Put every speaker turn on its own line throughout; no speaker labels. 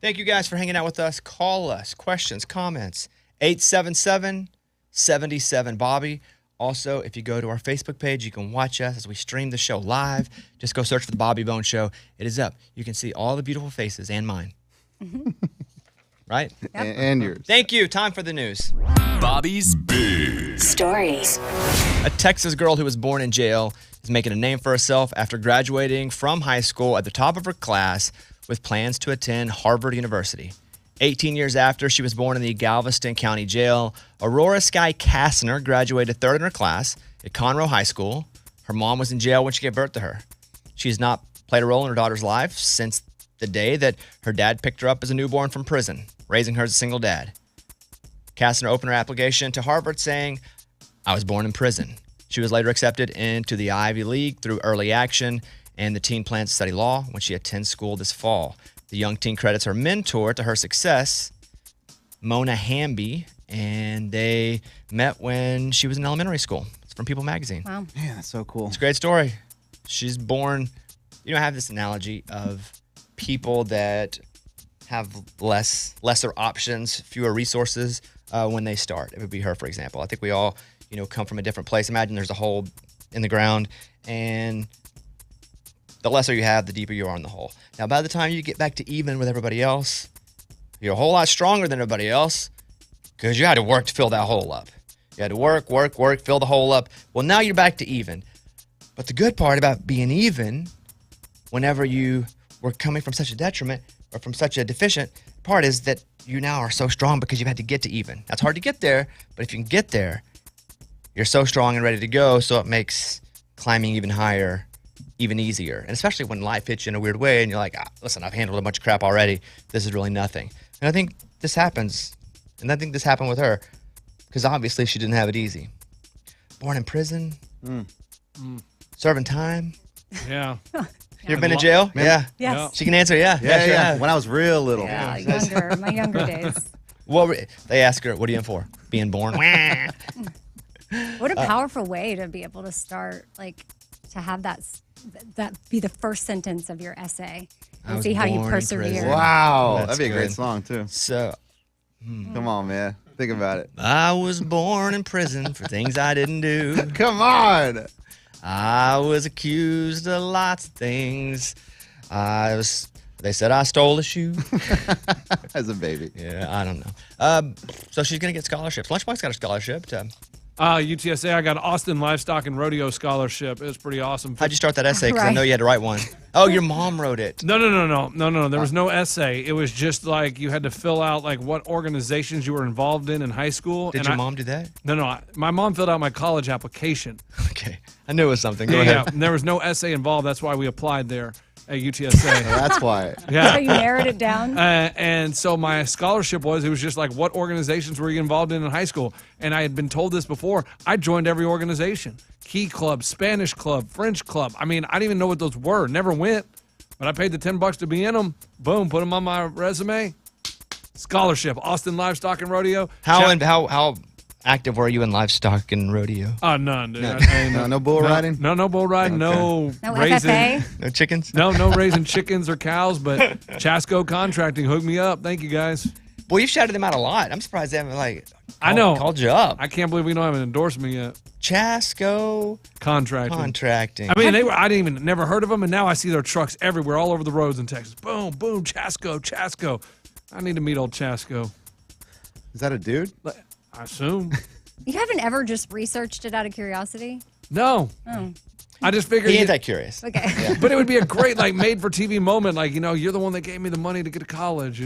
Thank you guys for hanging out with us. Call us. Questions, comments. 877-77-BOBBY. Also, if you go to our Facebook page, you can watch us as we stream the show live. Just go search for The Bobby Bone Show. It is up. You can see all the beautiful faces and mine. Right?
Yep. And yours.
Thank you. Time for the news.
Bobby's Big
Stories.
A Texas girl who was born in jail is making a name for herself after graduating from high school at the top of her class with plans to attend Harvard University. 18 years after she was born in the Galveston County Jail, Aurora Sky Kastner graduated third in her class at Conroe High School. Her mom was in jail when she gave birth to her. She has not played a role in her daughter's life since the day that her dad picked her up as a newborn from prison, raising her as a single dad. Kastner opened her application to Harvard saying, "I was born in prison." She was later accepted into the Ivy League through early action, and the teen plans to study law when she attends school this fall. The young teen credits her mentor to her success, Mona Hamby, and they met when she was in elementary school. It's from People Magazine.
Wow. Man, that's so cool.
It's a great story. She's born, I have this analogy of people that have lesser options, fewer resources when they start. It would be her, for example. I think we all, come from a different place. Imagine there's a hole in the ground, and the lesser you have, the deeper you are in the hole. Now, by the time you get back to even with everybody else, you're a whole lot stronger than everybody else because you had to work to fill that hole up. You had to work, fill the hole up. Well, now you're back to even. But the good part about being even, whenever you were coming from such a detriment or from such a deficient part, is that you now are so strong because you've had to get to even. That's hard to get there, but if you can get there, you're so strong and ready to go, so it makes climbing even higher even easier. And especially when life hits you in a weird way and you're like, listen, I've handled a bunch of crap already. This is really nothing. And I think this happens. And I think this happened with her because obviously she didn't have it easy. Born in prison, serving time.
Yeah.
You ever been in jail?
Yeah.
Yes.
She can answer, yeah.
When I was real little.
Yeah, my younger days.
They ask her, what are you in for? Being born?
What a powerful way to be able to start, to have that be the first sentence of your essay and see how you persevere.
Wow.
That's
That'd be a great
good.
song, too.
So,
Come on, man. Think about it.
I was born in prison for things I didn't do.
Come on.
I was accused of lots of things. They said I stole a shoe.
As a baby.
Yeah, I don't know. So she's going to get scholarships. Lunchbox got a scholarship.
UTSA, I got Austin Livestock and Rodeo Scholarship. It was pretty awesome.
How'd you start that essay? Because I know you had to write one. Oh, your mom wrote it.
No. There was no essay. It was just you had to fill out what organizations you were involved in high school.
Did your mom do that?
No. My mom filled out my college application.
Okay. I knew it was something. Go ahead.
Yeah, there was no essay involved. That's why we applied there at UTSA.
That's why.
Yeah.
So you narrowed it down?
And so my scholarship was just what organizations were you involved in high school? And I had been told this before. I joined every organization. Key Club, Spanish Club, French Club. I mean, I didn't even know what those were. Never went. But I paid the $10 to be in them. Boom, put them on my resume. Scholarship, Austin Livestock and Rodeo.
How active were you in livestock and rodeo?
None, dude.
No bull riding?
No bull riding.
Okay.
No
raising.
FFA?
No chickens?
No raising chickens or cows, but Chasco Contracting hooked me up. Thank you, guys.
Boy, you've shouted them out a lot. I'm surprised they haven't
I know.
called you up.
I can't believe we don't have an endorsement yet.
Chasco Contracting.
I mean, I never heard of them, and now I see their trucks everywhere, all over the roads in Texas. Boom, boom, Chasco. I need to meet old Chasco.
Is that a dude?
I assume.
You haven't ever just researched it out of curiosity?
No.
Oh.
I just figured.
He ain't that curious.
Okay.
Yeah.
But it would be a great made-for-TV moment. You're the one that gave me the money to get to college,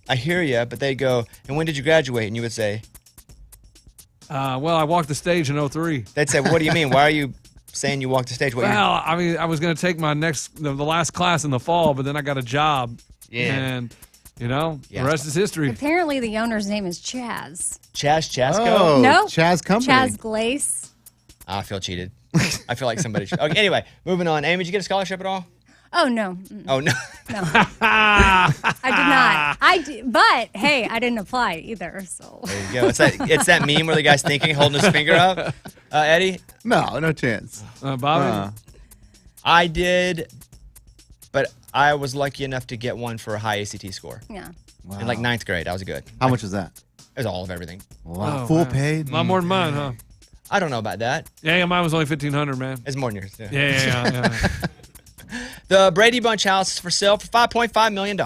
I hear you, but they go, and when did you graduate? And you would say,
well, I walked the stage in 2003.
they'd say, what do you mean? Why are you saying you walked the stage?
I was going to take my the last class in the fall, but then I got a job.
Yeah.
And, the rest is history.
Apparently the owner's name is Chaz.
Chasco?
Oh,
No.
Chaz Company.
Chaz Glace.
I feel cheated. I feel like somebody should. Okay, anyway, moving on. Amy, did you get a scholarship at all?
Oh, no.
Oh, no.
No. I did not. But, hey, I didn't apply either, so.
There you go. It's that meme where the guy's thinking, holding his finger up. Eddie?
No chance.
Bobby?
I did, but I was lucky enough to get one for a high ACT score.
Yeah.
Wow.
In like 9th grade, I was good.
How much is that?
It was all of everything.
Wow.
Oh,
Full
man.
paid?
A lot more than mine, huh?
I don't know about that.
Yeah, mine was only $1,500, man.
It's more than yours. Yeah.
Yeah.
The Brady Bunch house is for sale for $5.5 million.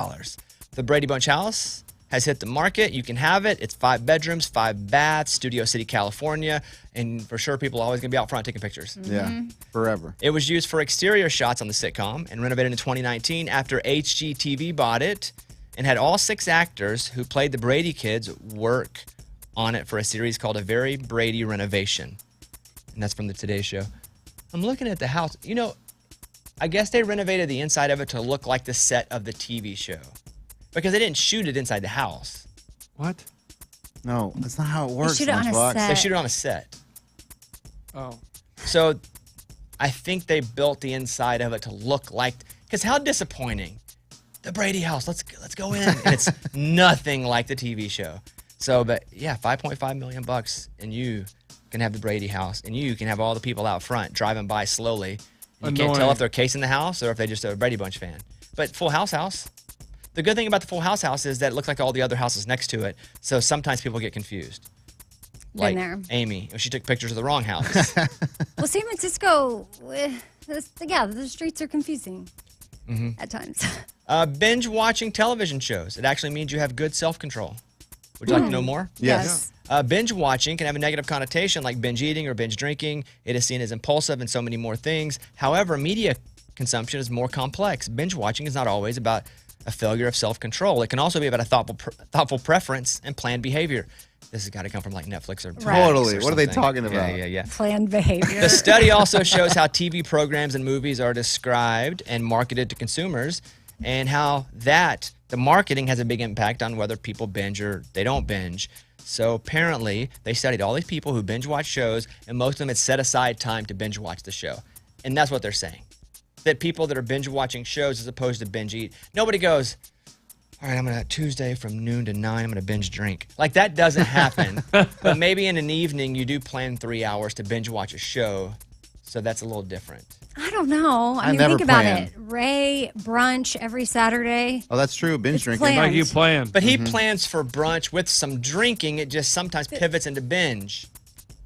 The Brady Bunch house has hit the market. You can have it. It's 5 bedrooms, 5 baths, Studio City, California. And for sure, people are always going to be out front taking pictures.
Yeah, forever.
It was used for exterior shots on the sitcom and renovated in 2019 after HGTV bought it and had all 6 actors who played the Brady kids work on it for a series called A Very Brady Renovation. And that's from the Today Show. I'm looking at the house. You know, I guess they renovated the inside of it to look like the set of the TV show because they didn't shoot it inside the house.
What?
No, that's not how it works,
shoot it on a
Lunchbox.
set.
They shoot it on a set.
Oh.
So I think they built the inside of it to look like, because how disappointing. The Brady house, let's go in. And it's nothing like the TV show. So, but yeah, $5.5 million and you can have the Brady house and you can have all the people out front driving by slowly. And you can't tell
Annoying.
if they're casing the house or if they just are a Brady Bunch fan. But Full House. The good thing about the Full House is that it looks like all the other houses next to it. So sometimes people get confused.
Been
Like
there.
Amy, she took pictures of the wrong house.
Well, San Francisco, the streets are confusing at times.
Binge watching television shows. It actually means you have good self-control. Would you like to know more?
Yes.
Binge watching can have a negative connotation like binge eating or binge drinking. It is seen as impulsive and so many more things. However, media consumption is more complex. Binge watching is not always about a failure of self-control. It can also be about a thoughtful preference and planned behavior. This has got to come from like Netflix or
Right.
Totally.
or
What are they
something.
talking about?
Yeah.
Planned behavior.
The study also shows how TV programs and movies are described and marketed to consumers and how the marketing has a big impact on whether people binge or they don't binge. So apparently, they studied all these people who binge watch shows, and most of them had set aside time to binge watch the show. And that's what they're saying. That people that are binge watching shows as opposed to binge eat, nobody goes, all right, I'm going to Tuesday from noon to 9, I'm going to binge drink. Like, that doesn't happen. But maybe in an evening, you do plan 3 hours to binge watch a show. So that's a little different.
I don't know. I mean,
never
think about
plan.
it. Ray brunch every Saturday.
Oh, that's true. Binge
It's
drinking.
planned.
Like you plan.
But he plans for brunch with some drinking. It just sometimes pivots into binge.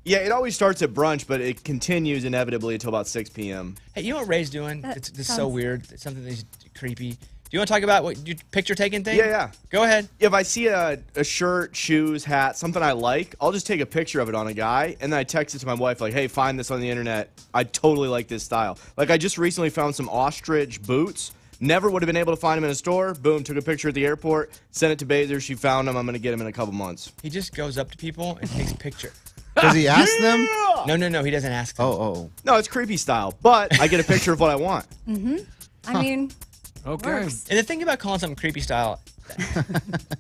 Yeah, it always starts at brunch, but it continues inevitably until about 6 p.m.
Hey, you know what Ray's doing?
That
It's so
sounds-
weird. It's something that's creepy. Do you want to talk about what you picture taking thing?
Yeah.
Go ahead.
If I see a shirt, shoes, hat, something I like, I'll just take a picture of it on a guy, and then I text it to my wife, like, hey, find this on the internet. I totally like this style. Like, I just recently found some ostrich boots. Never would have been able to find them in a store. Boom, took a picture at the airport, sent it to Bazer. She found them. I'm going to get them in a couple months.
He just goes up to people and takes a picture.
Does he ask them?
No, he doesn't ask them.
Oh.
No, it's creepy style, but I get a picture of what I want.
I mean,
Okay.
works.
And the thing about calling something creepy style,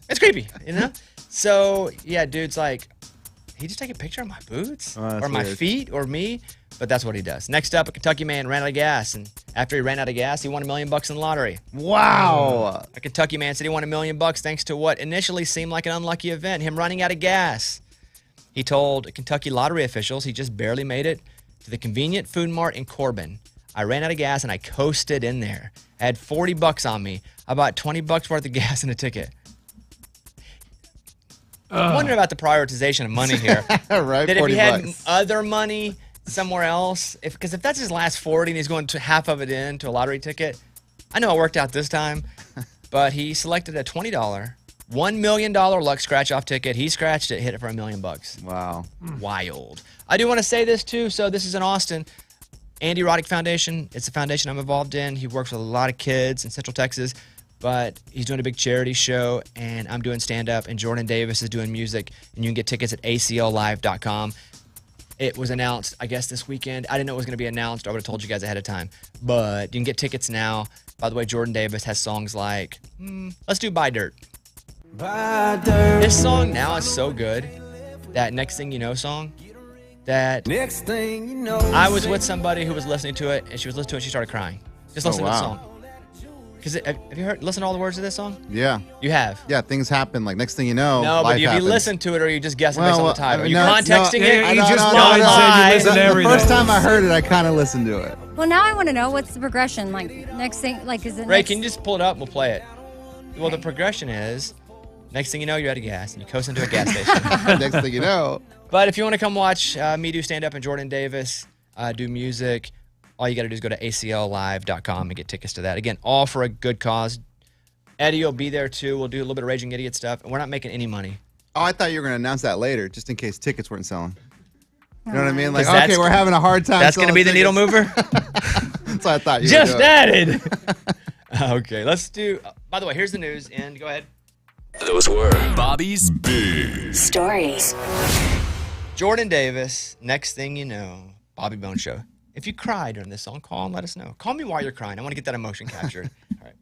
it's creepy, you know? So, yeah, dude's like, he just take a picture of my boots
Oh, that's
or my
weird.
feet or me, but that's what he does. Next up, a Kentucky man ran out of gas, and after he ran out of gas, he won $1 million in the lottery.
Wow.
A Kentucky man said he won $1 million thanks to what initially seemed like an unlucky event, him running out of gas. He told Kentucky lottery officials he just barely made it to the convenient food mart in Corbin. I ran out of gas and I coasted in there. I had $40 on me. I bought $20 worth of gas and a ticket. I'm wondering about the prioritization of money here.
Right,
That if
40
he had
bucks.
other money somewhere else, because if that's his last 40 and he's going to half of it into a lottery ticket, I know it worked out this time, but he selected a $20, $1 million luck scratch-off ticket. He scratched it, hit it for $1 million.
Wow.
Wild. I do want to say this too. So this is in Austin. Andy Roddick Foundation. It's a foundation I'm involved in. He works with a lot of kids in Central Texas, but he's doing a big charity show, and I'm doing stand-up, and Jordan Davis is doing music, and you can get tickets at acllive.com. It was announced, I guess, this weekend. I didn't know it was going to be announced. I would have told you guys ahead of time. But you can get tickets now. By the way, Jordan Davis has songs like, let's do Buy Dirt. This song now is so good, that Next Thing You Know song, that
Next thing you know,
I was with somebody who was listening to it, and she was listening to it, and she started crying. Just listening
wow.
to the song. Because have you listened to all the words of this song?
Yeah.
You have.
Yeah, things happen. Like, next thing you know,
No, but
life
have you
happens.
listened to it, or are you just guessing based on the title? Are you
no,
contexting
no,
it?
He
no,
just
no,
lied
no,
and said you
no.
listen to
The
everything.
first time I heard it, I kind of listened to it.
Well, now I want to know what's the progression. Like next thing, like is it?
Ray,
next...
can you just pull it up? We'll play it. Well, the progression is, next thing you know, you're out of gas and you coast into a gas station.
Next thing you know.
But if you want to come watch me do stand-up and Jordan Davis do music, all you got to do is go to acllive.com and get tickets to that. Again, all for a good cause. Eddie will be there too. We'll do a little bit of Raging Idiot stuff, and we're not making any money.
Oh, I thought you were going to announce that later, just in case tickets weren't selling. You know what I mean? Like,
'Cause that's-
okay, we're having a hard time.
That's going to be the needle mover?
That's what I thought you
Just
were doing.
added. Okay, let's do. By the way, here's the news, and go ahead.
Those were Bobby's Big
Stories.
Jordan Davis, next thing you know, Bobby Bone Show. If you cry during this song, call and let us know. Call me while you're crying. I want to get that emotion captured. All right.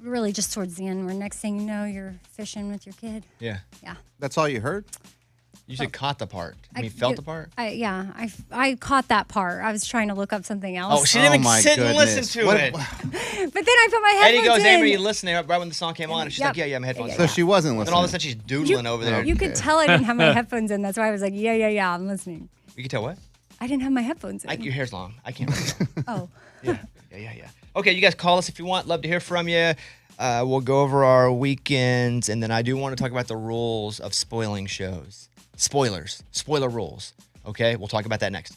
Really, just towards the end, where next thing you know, you're fishing with your kid.
Yeah.
Yeah.
That's all you heard?
You said caught the part. I mean, felt the part?
I caught that part. I was trying to look up something else.
Oh, she didn't even
my
sit and
goodness.
listen to
What-
it.
But then I put my headphones
Eddie goes,
in.
Amber, you listening right when the song came on? And she's like, yeah, my headphones.
So she wasn't
And
listening.
all of a sudden, she's doodling over there.
You could tell I didn't have my headphones in. That's why I was like, yeah, I'm listening.
You can tell what?
I didn't have my headphones in.
Your hair's long. I can't remember.
Oh.
Yeah. Okay, you guys call us if you want. Love to hear from you. We'll go over our weekends, and then I do want to talk about the rules of spoiling shows. Spoiler rules. Okay, we'll talk about that next.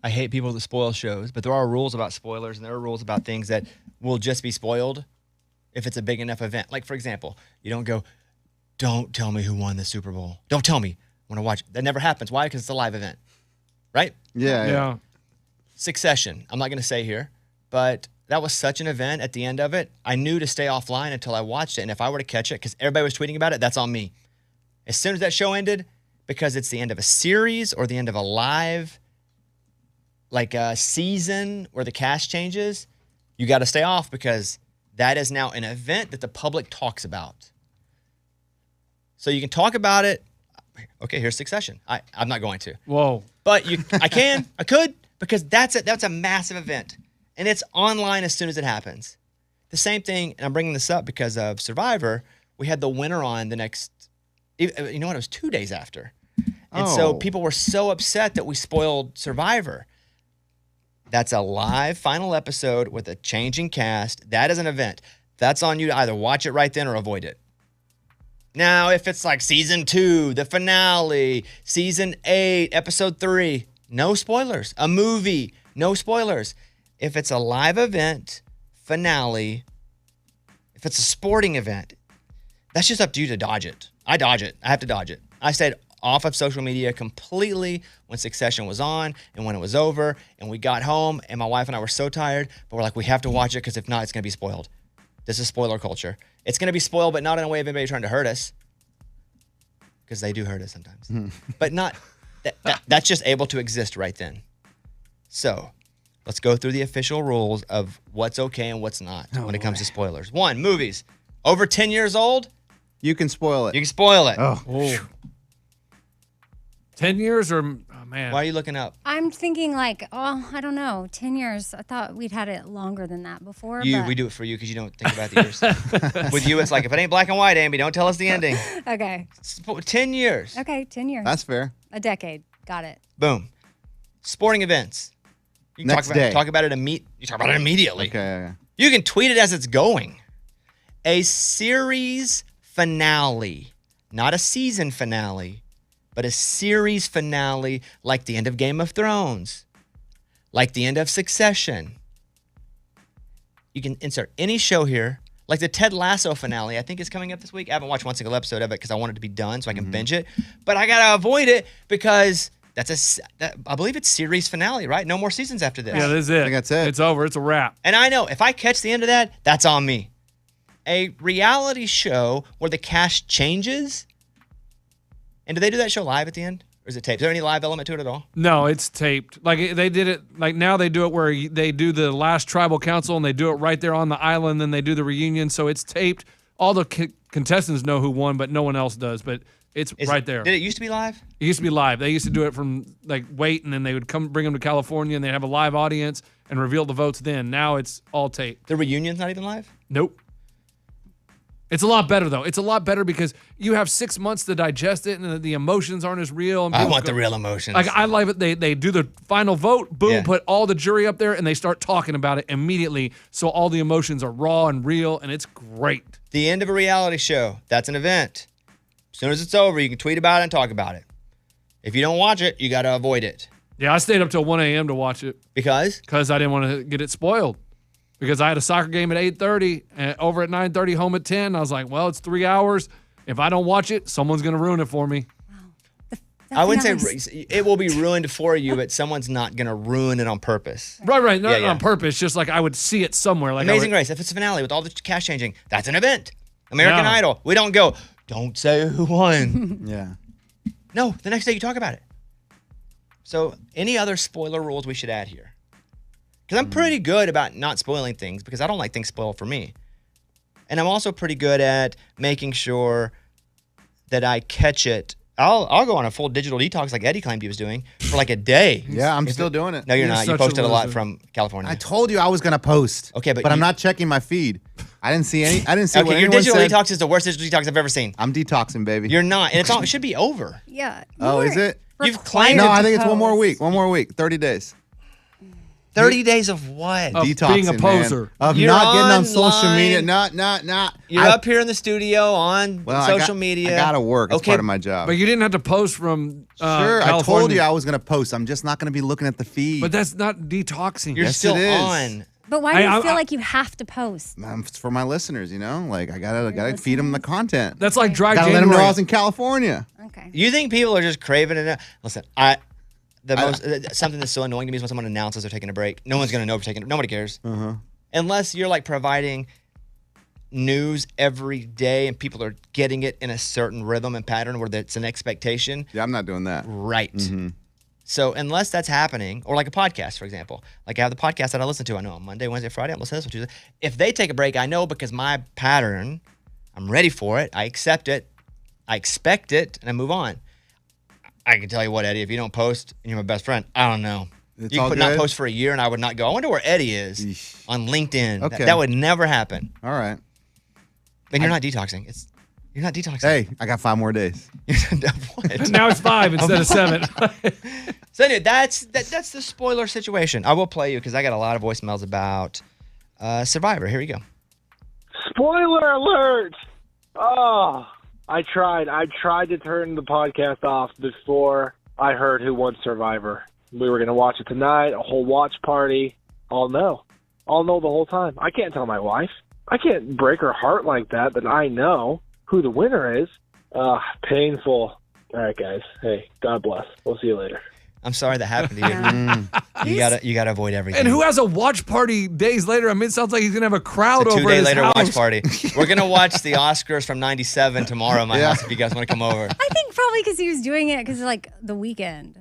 I hate people that spoil shows, but there are rules about spoilers and there are rules about things that will just be spoiled if it's a big enough event. Like, for example, you don't go, don't tell me who won the Super Bowl. Don't tell me. I want to watch it. That never happens. Why? Because it's a live event, right?
Yeah.
Succession. I'm not going to say here, but that was such an event at the end of it. I knew to stay offline until I watched it. And if I were to catch it, because everybody was tweeting about it, that's on me. As soon as that show ended, because it's the end of a series or the end of a live, like a season where the cast changes, you got to stay off because that is now an event that the public talks about. So you can talk about it. Okay, here's Succession. I'm not going to.
Whoa.
But I could, because that's a massive event. And it's online as soon as it happens. The same thing, and I'm bringing this up because of Survivor, we had the winner on the next, you know what, it was 2 days after. And so people were so upset that we spoiled Survivor. That's a live final episode with a changing cast. That is an event. That's on you to either watch it right then or avoid it. Now, if it's like season 2, the finale, season 8, episode 3, no spoilers. A movie, no spoilers. If it's a live event, finale, if it's a sporting event, that's just up to you to dodge it. I dodge it. I have to dodge it. I stayed off of social media completely when Succession was on and when it was over, and we got home, and my wife and I were so tired, but we're like, we have to watch it because if not, it's going to be spoiled. This is spoiler culture. It's going to be spoiled, but not in a way of anybody trying to hurt us, because they do hurt us sometimes. But not that's just able to exist right then. So let's go through the official rules of what's okay and what's not when it comes to spoilers. 1, movies. Over 10 years old,
You can spoil it.
you can spoil it.
Oh. 10 years or, oh, man.
Why are you looking up?
I'm thinking like, I don't know, 10 years. I thought we'd had it longer than that before.
We do it for you because you don't think about the years. With you, it's like, if it ain't black and white, Amy, don't tell us the ending.
Okay.
10 years.
Okay, 10 years.
That's fair.
A decade. Got it.
Boom. Sporting events. You can
Next day.
talk about it immediately.
Okay.
You can tweet it as it's going. A series finale, not a season finale, but a series finale like the end of Game of Thrones, like the end of Succession. You can insert any show here, like the Ted Lasso finale, I think is coming up this week. I haven't watched one single episode of it because I want it to be done so I can binge it. But I got to avoid it because I believe it's series finale, right? No more seasons after this.
Yeah, that's it.
I think that's it.
It's over. It's a wrap.
And I know if I catch the end of that, that's on me. A reality show where the cast changes. And do they do that show live at the end? Or is it taped? Is there any live element to it at all?
No, it's taped. Like they did it. Like now they do it where they do the last tribal council and they do it right there on the island. Then they do the reunion, so it's taped. All the contestants know who won, but no one else does. But it's right there.
Did it used to be live?
It used to be live. They used to do it from like wait, and then they would bring them to California, and they'd have a live audience and reveal the votes. Then now it's all taped.
The reunion's not even live?
Nope. It's a lot better, though. It's a lot better because you have 6 months to digest it, and the emotions aren't as real. And
I want the real emotions.
Like, I love it. They do the final vote, boom,
Yeah.
put all the jury up there, and they start talking about it immediately. So all the emotions are raw and real, and it's great.
The end of a reality show, that's an event. As soon as it's over, you can tweet about it and talk about it. If you don't watch it, you got to avoid it.
Yeah, I stayed up till 1 a.m. to watch it
Because?
because I didn't want to get it spoiled. Because I had a soccer game at 8:30 and over at 9:30, home at 10. I was like, well, it's 3 hours. If I don't watch it, someone's going to ruin it for me.
I wouldn't
nice.
say it will be ruined for you, but someone's not going to ruin it on purpose.
Right. Not
Yeah.
on purpose. Just like I would see it somewhere. Like
Amazing Race, if it's a finale with all the cast changing, that's an event. American
Yeah.
Idol, we don't go, don't say who won.
Yeah.
No, the next day you talk about it. So any other spoiler rules we should add here? Because I'm pretty good about not spoiling things because I don't like things spoiled for me. And I'm also pretty good at making sure that I catch it. I'll go on a full digital detox like Eddie claimed he was doing for like a day.
Yeah, I'm still doing it.
No, you're
You're
not. You
such a
posted a lot
loser.
from California.
I told you I was gonna post.
Okay, but
I'm
you-
not checking my feed. I didn't see what
okay, your
anyone
digital
said.
detox is the worst digital detox I've ever seen.
I'm detoxing, baby.
You're not. And it should be over.
Yeah.
Oh, is it?
You've claimed
No,
it
I
to
think it's one more
post.
week. 1 more week. 30 days.
30 days of what?
Of
Detoxing,
being a poser.
man. Of
You're
not getting on social
online.
media. Not.
You're up here in the studio on social media.
I gotta work. It's
Okay,
part of my job.
But you didn't have to post from
Sure, I told
California.
you I was gonna post. I'm just not gonna be looking at the feed.
But that's not detoxing.
You're
Yes,
still
it is.
on.
But why do you
I-
feel like you have to post?
It's for my listeners, Like I gotta feed them the content.
That's like dry
Gotta let them know I
January.
was in California.
Okay.
You think people are just craving it? Listen, something that's so annoying to me is when someone announces they're taking a break. No one's gonna know if you're taking. Nobody cares, unless you're like providing news every day and people are getting it in a certain rhythm and pattern where it's an expectation.
Yeah, I'm not doing that.
Right. So unless that's happening, or like a podcast, for example, like I have the podcast that I listen to. I know on Monday, Wednesday, Friday, I'm listening to this one Tuesday. If they take a break, I know because my pattern, I'm ready for it. I accept it. I expect it, and I move on. I can tell you what, Eddie, if you don't post and you're my best friend, I don't know.
It's
You
all
could not
good?
post for a year, and I would not go, I wonder where Eddie is
Yeesh.
on LinkedIn.
Okay.
That would never happen.
All right.
And you're not detoxing. You're not detoxing.
Hey, I got 5 more days.
What?
Now it's 5 instead of 7.
So anyway, that's the spoiler situation. I will play you because I got a lot of voicemails about Survivor. Here we go.
Spoiler alert! Oh, I tried to turn the podcast off before I heard who won Survivor. We were going to watch it tonight, a whole watch party. I'll know the whole time. I can't tell my wife. I can't break her heart like that I know who the winner is. Painful. All right, guys. Hey, God bless. We'll see you later.
I'm sorry that happened to you. You gotta avoid everything.
And who has a watch party days later? I mean, it sounds like he's going to have a crowd
It's a
over
2-day
his
later
house.
watch party. We're gonna watch the Oscars from '97 tomorrow at my house if you guys want to come over.
I think probably because he was doing it because like the weekend.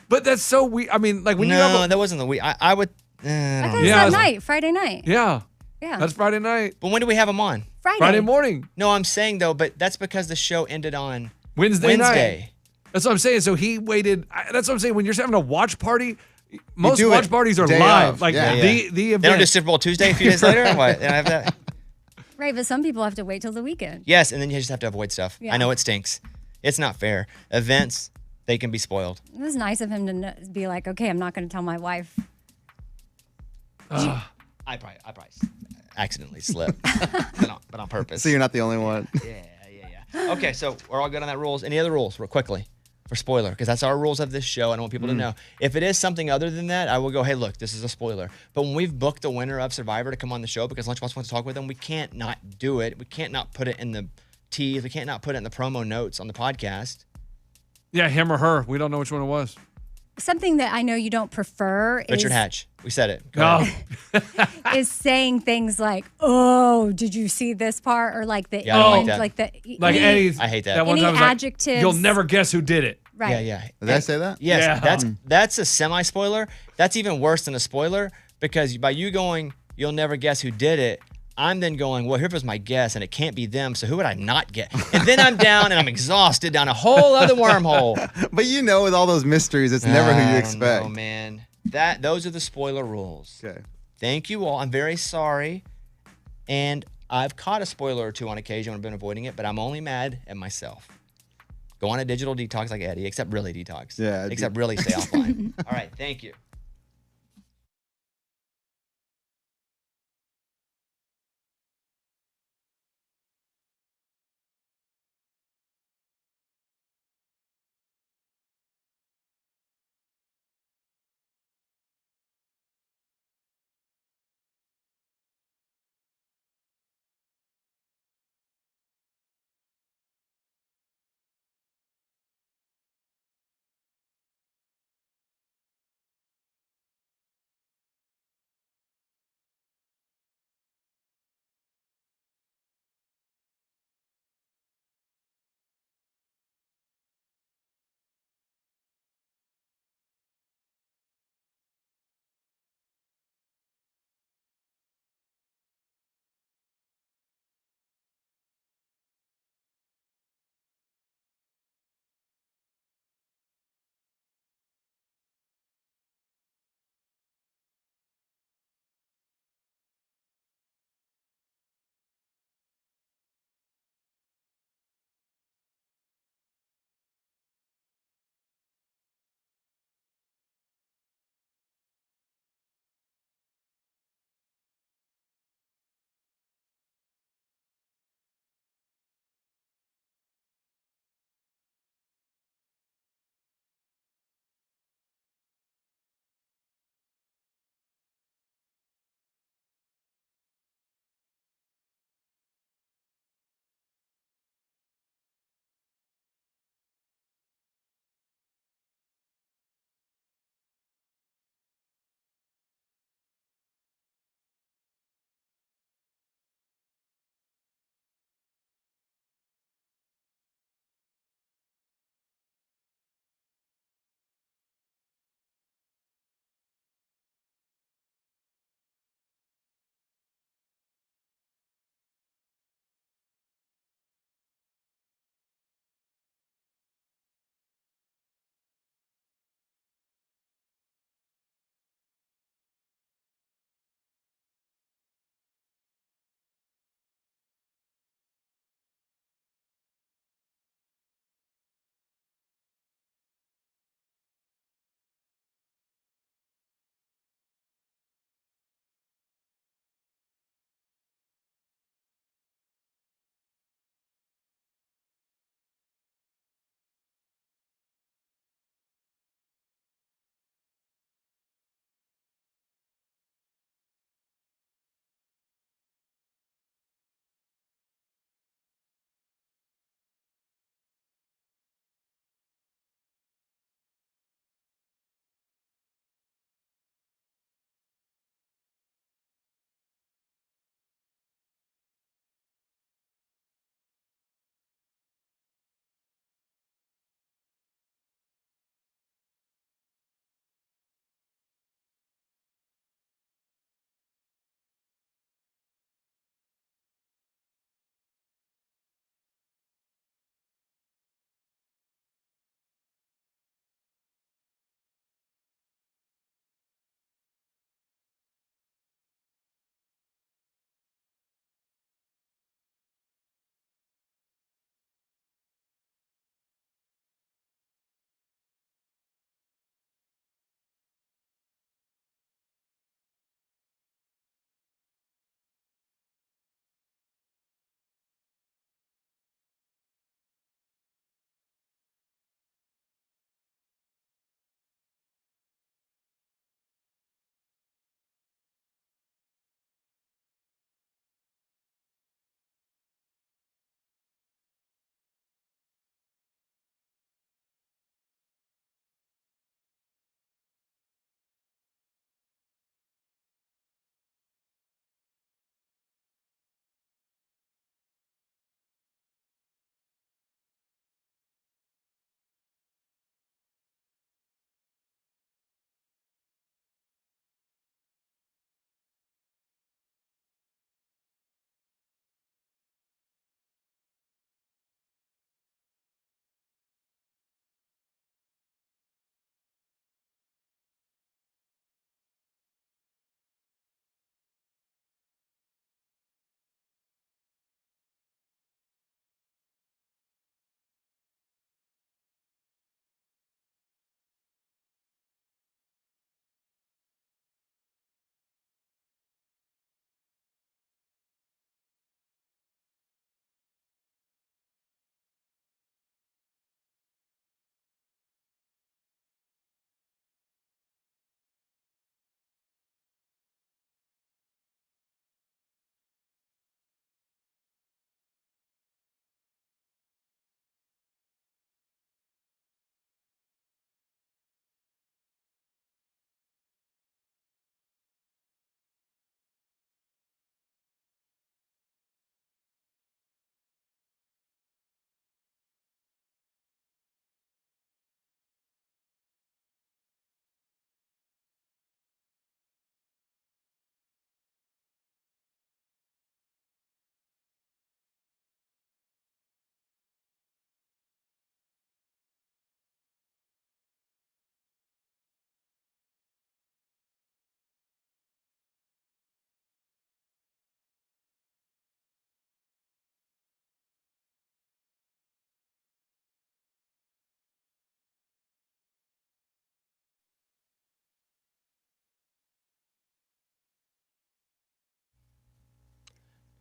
But that's so weird. I mean, like when you
No,
have
that wasn't the week. I would. I
I
don't
thought
know.
it was
Yeah,
that
it's-
night, Friday night.
Yeah,
Yeah.
that's Friday night.
But when do we have them on?
Friday morning.
No, I'm saying though, but that's because the show ended on
Wednesday night.
Wednesday.
That's what I'm saying. So he waited. That's what I'm saying. When you're having a watch party, most
do
watch
it
parties are
day
live.
of.
Like
Yeah.
the
They don't
event.
do Super Bowl Tuesday a few days later. What? They don't have that.
Right, but some people have to wait till the weekend.
Yes, and then you just have to avoid stuff.
Yeah.
I know it stinks. It's not fair. Events, they can be spoiled.
It was nice of him to be like, okay, I'm not going to tell my wife.
I probably accidentally slipped, but on purpose.
So you're not the only one.
Yeah. Okay, so we're all good on that rules. Any other rules, real quickly, for spoiler? Because that's our rules of this show. I don't want people to know. If it is something other than that, I will go, hey, look, this is a spoiler. But when we've booked the winner of Survivor to come on the show because Lunchbox wants to talk with them, we can't not do it. We can't not put it in the tease. We can't not put it in the promo notes on the podcast.
Yeah, him or her. We don't know which one it was.
Something that I know you don't prefer
Richard
is,
Hatch. We said it. Go
No.
ahead.
is saying things like, oh, did you see this part? Or like the
Yeah, I don't like
end,
that.
like the
Like
any-
Eddie's.
I hate that.
one
Any
time was like,
adjectives.
you'll never guess who did it.
Right.
Yeah.
Did I say that?
Yes,
Yeah.
that's a semi-spoiler. That's even worse than a spoiler because by you going, you'll never guess who did it, I'm then going, well, here was my guess, and it can't be them, so who would I not get? And then I'm down and I'm exhausted down a whole other wormhole.
But with all those mysteries, it's never who you expect.
Oh man. Those are the spoiler rules.
Okay.
Thank you all. I'm very sorry. And I've caught a spoiler or two on occasion when I've been avoiding it, but I'm only mad at myself. Go on a digital detox like Eddie, except really detox.
Yeah,
Except really stay offline. All right, thank you.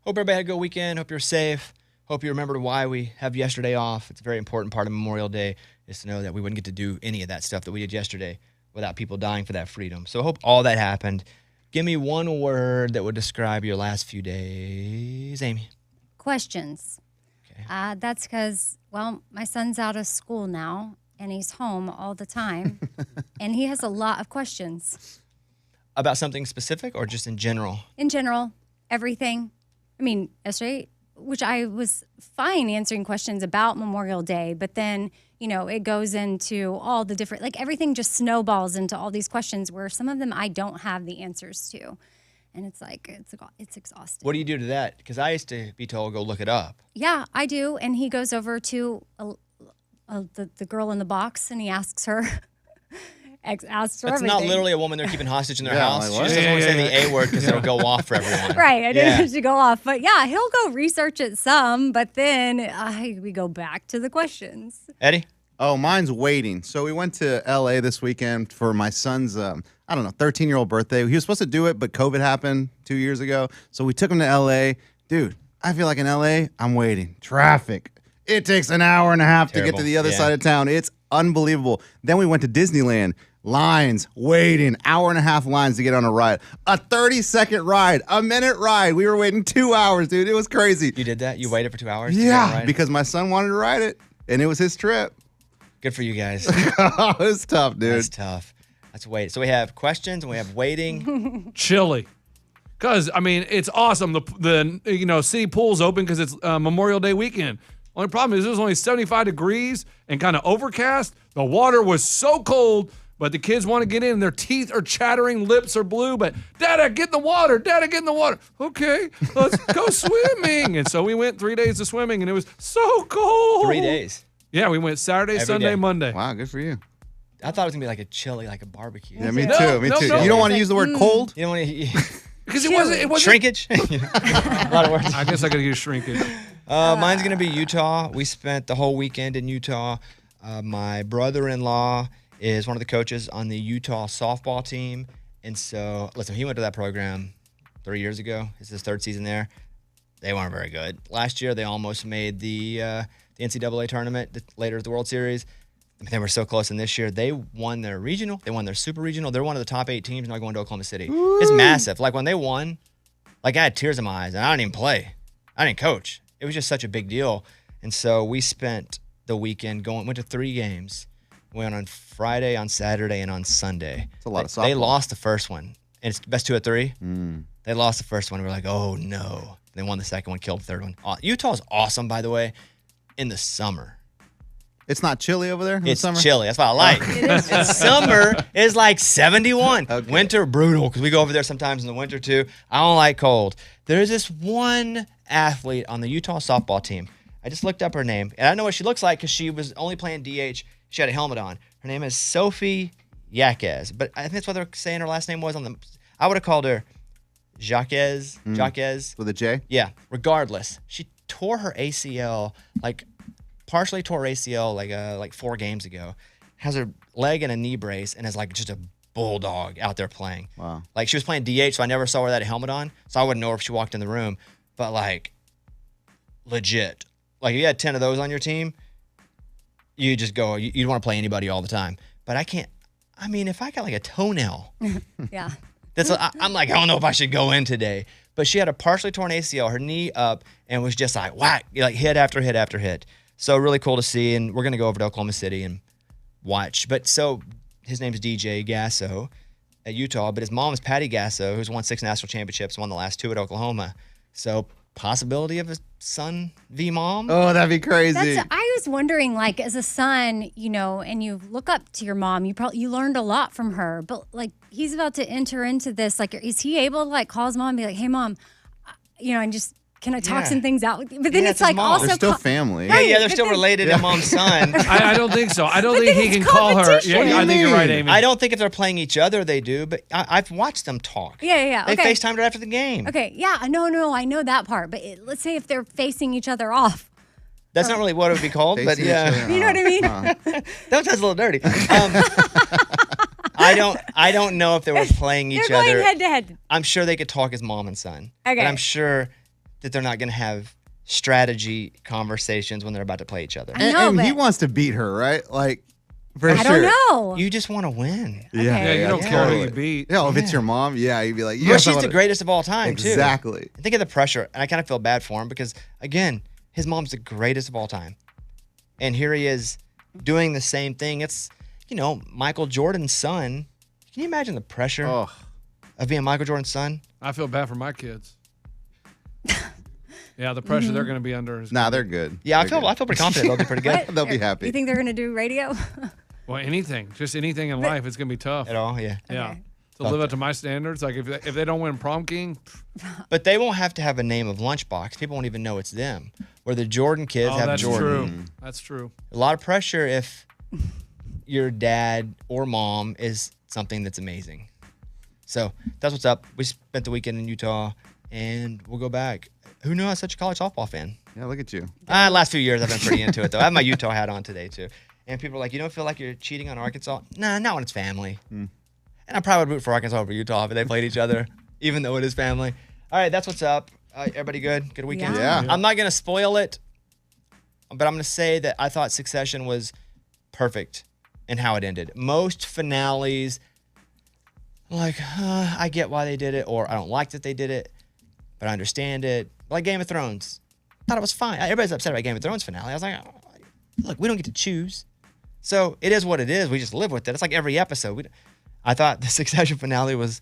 hope everybody had a good weekend. Hope you're safe. Hope you remembered why we have yesterday off. It's a very important part of Memorial Day is to know that we wouldn't get to do any of that stuff that we did yesterday without people dying for that freedom. So I hope all that happened. Give me one word that would describe your last few days, Amy.
Questions.
Okay.
That's because, well, my son's out of school now, and he's home all the time, and he has a lot of questions.
About something specific or just in general?
In general, everything. I mean, yesterday, which I was fine answering questions about Memorial Day, but then, it goes into all the different, like everything just snowballs into all these questions where some of them I don't have the answers to. And it's like, it's exhausting.
What do you do to that? Because I used to be told, go look it up.
Yeah, I do. And he goes over to the girl in the box and he asks her. Asks for
It's
everything.
not literally a woman they're keeping hostage in their
Yeah,
house.
like
She
what?
just doesn't want to say the A word because it'll go off for everyone.
Right, I didn't
Yeah.
have to go off. But yeah, he'll go research it some, but then we go back to the questions.
Eddie?
Oh, mine's waiting. So we went to L.A. this weekend for my son's, 13-year-old birthday. He was supposed to do it, but COVID happened 2 years ago. So we took him to L.A. Dude, I feel like in L.A., I'm waiting. Traffic. It takes an hour and a half to get
Terrible.
to the other
Yeah.
side of town. It's unbelievable. Then we went to Disneyland. Lines, waiting, hour and a half lines to get on a ride. A 30-second ride, a minute ride. We were waiting 2 hours, dude. It was crazy.
You did that? You waited for 2 hours? to get on a
Yeah,
ride?
because my son wanted to ride it, and it was his trip.
Good for you guys.
It was tough, dude.
That's tough. That's wait. So we have questions and we have waiting.
Chilly. Because, it's awesome. The city pool's open because it's Memorial Day weekend. Only problem is it was only 75 degrees and kind of overcast. The water was so cold, but the kids want to get in. Their teeth are chattering, lips are blue, but Dada, get in the water. Dada, get in the water. Okay, let's go swimming. And so we went 3 days of swimming, and it was so cold.
3 days.
Yeah, we went Saturday,
Every
Sunday,
day.
Monday.
Wow, good for you.
I thought it was going to be like a chili, like a barbecue.
Yeah, me
No,
too. Me
no,
too.
no.
You don't want to use the word cold?
You don't want to
Because it wasn't.
shrinkage? A lot of words.
I guess I could use shrinkage.
Mine's going to be Utah. We spent the whole weekend in Utah. My brother-in-law is one of the coaches on the Utah softball team. And so, listen, he went to that program 3 years ago. It's his third season there. They weren't very good. Last year, they almost made the NCAA tournament later at the World Series. They were so close. And this year, they won their regional. They won their super regional. They're one of the top 8 teams now going to Oklahoma City. Ooh. It's massive. Like, when they won, like, I had tears in my eyes. And I didn't even play. I didn't coach. It was just such a big deal. And so we spent the weekend went to 3 games. We went on Friday, on Saturday, and on Sunday.
It's a lot of softball.
They lost the first one. And it's best 2 of 3. They lost the first one. We were like, oh, no. They won the second one, killed the third one. Utah's awesome, by the way, in the summer.
It's not chilly over there in the
It's
summer?
chilly. That's what I like. And summer is like 71.
Okay.
Winter, brutal, because we go over there sometimes in the winter, too. I don't like cold. There's this one athlete on the Utah softball team. I just looked up her name, and I know what she looks like because she was only playing DH. She had a helmet on. Her name is Sophie Yaquez, but I think that's what they're saying her last name was on the. I would have called her Jaquez. Jaquez.
With a J?
Yeah. Regardless, she tore her ACL, partially tore her ACL like 4 games ago. Has her leg in a knee brace and is like just a bulldog out there playing.
Wow.
Like, she was playing DH, so I never saw her that helmet on, so I wouldn't know her if she walked in the room. But legit. Like, if you had 10 of those on your team, you just go, you'd want to play anybody all the time. But I can't, if I got like a toenail,
Yeah.
I'm like, I don't know if I should go in today. But she had a partially torn ACL, her knee up, and was just like, whack, like hit after hit after hit. So really cool to see, and we're going to go over to Oklahoma City and watch. But so his name's DJ Gasso at Utah, but his mom is Patty Gasso, who's won 6 national championships, won the last 2 at Oklahoma. So possibility of a son v mom.
Oh, that'd be crazy.
I was wondering, as a son, and you look up to your mom, you learned a lot from her, but he's about to enter into this. Is he able to call his mom and be like, "Hey, mom, and just can I talk some things out with you?" But then it's
his mom.
also
They're still family.
Yeah, they're still related to mom's son.
I don't think so. I don't think he
it's
can call her.
competition.
Yeah, I think you're right, Amy.
I don't think if they're playing each other, they do, but I've watched them talk.
Yeah.
They
Okay.
FaceTimed her after the game.
Okay. Yeah. No. I know that part. But let's say if they're facing each other off.
That's not really what it would be called, but
Facing each
yeah.
other.
You know what I mean?
That sounds a little dirty. I don't know if they were playing each
They're going
other.
head to head.
I'm sure they could talk as mom and son.
Okay.
But I'm sure that they're not going to have strategy conversations when they're about to play each other.
I know,
and he
but-
wants to beat her, right? Like, for
I
sure.
don't know.
You just want to win.
Yeah, you don't care who
totally.
you beat.
Yeah, if it's your mom, yeah, you'd be like,
Well,
yes, I
she's the
wanna-
greatest of all time, too.
Exactly.
Think of the pressure, and I kind of feel bad for him because, again, his mom's the greatest of all time. And here he is doing the same thing. It's, Michael Jordan's son. Can you imagine the pressure
Oh,
of being Michael Jordan's son?
I feel bad for my kids. Yeah, the pressure they're going to be under is
nah, they're good.
Yeah, I
They're
feel pretty confident they'll do pretty good.
What?
They'll be happy.
You think they're going to do radio?
well, anything, just anything in life. It's going to be tough.
At all, yeah.
Yeah,
Okay.
to live up to my standards. Like if they don't win prom king,
But they won't have to have a name of Lunchbox. People won't even know it's them. Where the Jordan kids
oh,
have
that's
Jordan.
true. That's true.
A lot of pressure if your dad or mom is something that's amazing. So that's what's up. We spent the weekend in Utah, and we'll go back. Who knew I was such a college softball fan?
Yeah, look at you.
Last few years, I've been pretty into it, though. I have my Utah hat on today, too. And people are like, you don't feel like you're cheating on Arkansas? Nah, not when it's family. And I probably would root for Arkansas over Utah if they played each other, even though it is family. All right, that's what's up. Everybody good? Good weekend?
Yeah.
I'm not going to spoil it, but I'm going to say that I thought Succession was perfect in how it ended. Most finales, like, I get why they did it, or I don't like that they did it, but I understand it. Like Game of Thrones. Thought it was fine. Everybody's upset about Game of Thrones finale. I was like, look, we don't get to choose. So it is what it is. We just live with it. It's like every episode. I thought the Succession finale was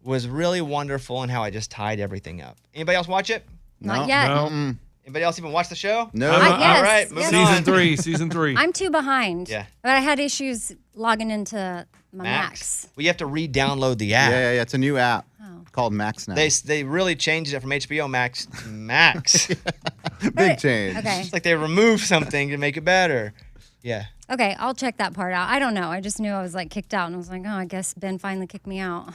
really wonderful in how I just tied everything up. Anybody else watch it?
Not yet.
No.
Anybody else even watch the show?
No.
Yes,
All right,
yes.
moving on.
Season three.
I'm too behind.
Yeah.
But I had issues logging into my Max.
Well, you have to re-download the
Yeah,
app.
yeah, yeah. It's a new app
Oh.
called Max now.
They really changed it from HBO Max to Max.
Big change.
Okay.
It's like they removed something to make it better. Yeah.
Okay, I'll check that part out. I don't know. I just knew I was like kicked out, and I was like, oh, I guess Ben finally kicked me out.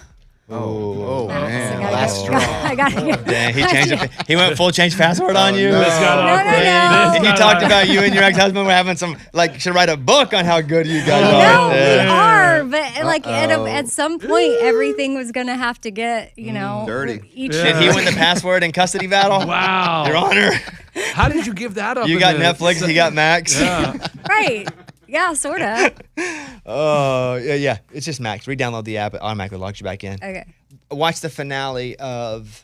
Oh,
Max,
man.
I gotta
that's
go-
strong.
I gotta
Dang, he changed it. He went full change password on you.
no.
This got
No,
awkward.
no, no.
He talked about you and your ex-husband were having some, like, should write a book on how good you guys
No,
are.
we
Yeah.
are, but like at some point, everything was gonna have to get,
Dirty.
Each
Did he win the password in custody battle?
Wow.
Your Honor.
How did you give that up?
You
in
got
the-
Netflix, he got Max.
Yeah.
right? Yeah, sort of.
Oh, yeah. It's just Max. Re-download the app. It automatically logs you back in.
Okay.
Watch the finale of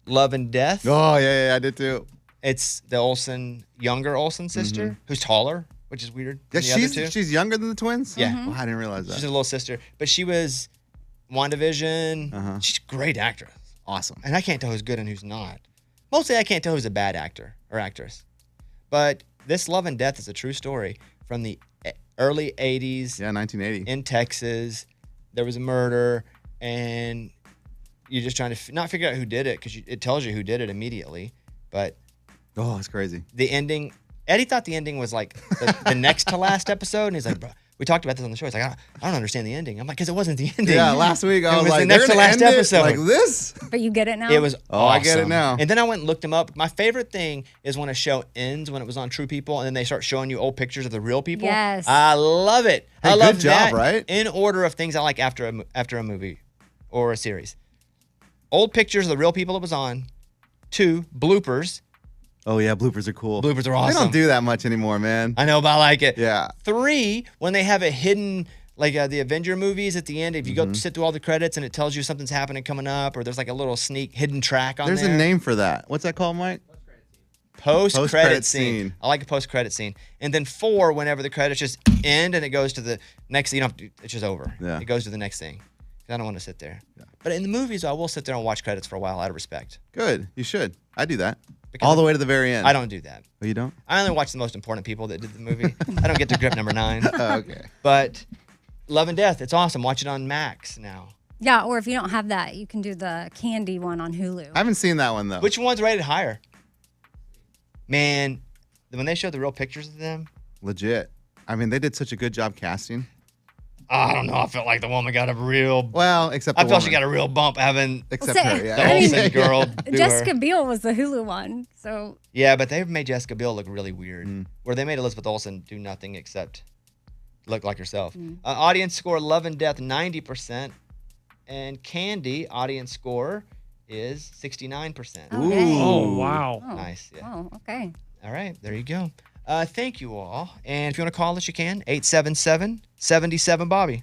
Love and Death.
Oh, yeah, I did too.
It's the younger Olsen sister, who's taller, which is weird.
Yeah,
than the other two.
she's younger than the twins?
Yeah.
Oh, I didn't realize that.
She's a little sister, but she was WandaVision. She's a great actress.
Awesome.
And I can't tell who's good and who's not. Mostly I can't tell who's a bad actor or actress. But this Love and Death is a true story from the early 80s
Yeah, 1980.
in Texas. There was a murder, and you're just trying to not figure out who did it because it tells you who did it immediately. But
Oh, it's crazy.
the ending, Eddie thought the ending was like the next to last episode, and he's like, bro, we talked about this on the show. He's like, I don't understand the ending. I'm like, because it wasn't the ending.
Yeah, last week I
It
was
was
like,
the next
they're
to
gonna
last
end it
episode.
like this?
But you get it now.
It was
Oh, I get it
awesome.
now.
And then I went and looked them up. My favorite thing is when a show ends, when it was on True People, and then they start showing you old pictures of the real people.
Yes.
I love it.
Hey,
I love
good job,
that
right?
in order of things I like after a movie or a series. Old pictures of the real people it was on. 2, bloopers.
Oh, yeah, bloopers are cool.
Bloopers are
They
awesome.
don't do that much anymore, man.
I know, but I like it.
Yeah.
3, when they have a hidden, like the Avenger movies at the end, if you go sit through all the credits and it tells you something's happening coming up, or there's like a little sneak hidden track on
There's
there.
a name for that. What's that called, Mike?
Post-credit
Post-credit
scene.
scene.
I like a post-credit scene. And then 4, whenever the credits just end and it goes to the next, it's just over.
Yeah.
It goes to the next thing. I don't want to sit there. But in the movies, I will sit there and watch credits for a while out of respect.
Good. You should. I do that.
Because
All the way to the very end.
I don't do that.
Oh, you don't?
I only watch the most important people that did the movie. I don't get to grip number 9.
Oh, okay.
But Love and Death, it's awesome. Watch it on Max now.
Yeah, or if you don't have that, you can do the Candy one on Hulu.
I haven't seen that one, though.
Which one's rated higher? Man, when they showed the real pictures of them,
Legit. I mean, they did such a good job casting.
I don't know. I felt like the woman got a real.
Well, except
I
the
felt she
woman.
got a real bump having
Except
Well, say-
her, yeah.
the
I mean-
Olsen girl. do
Jessica
her.
Biel was the Hulu one, so
Yeah, but they've made Jessica Biel look really weird. Where they made Elizabeth Olsen do nothing except look like herself. Audience score Love and Death 90%, and Candy audience score is 69%.
Oh, dang.
Oh, wow.
Oh.
Nice. Yeah.
Oh, okay.
All right, there you go. Thank you all. And if you want to call us, you can. 877-77-Bobby.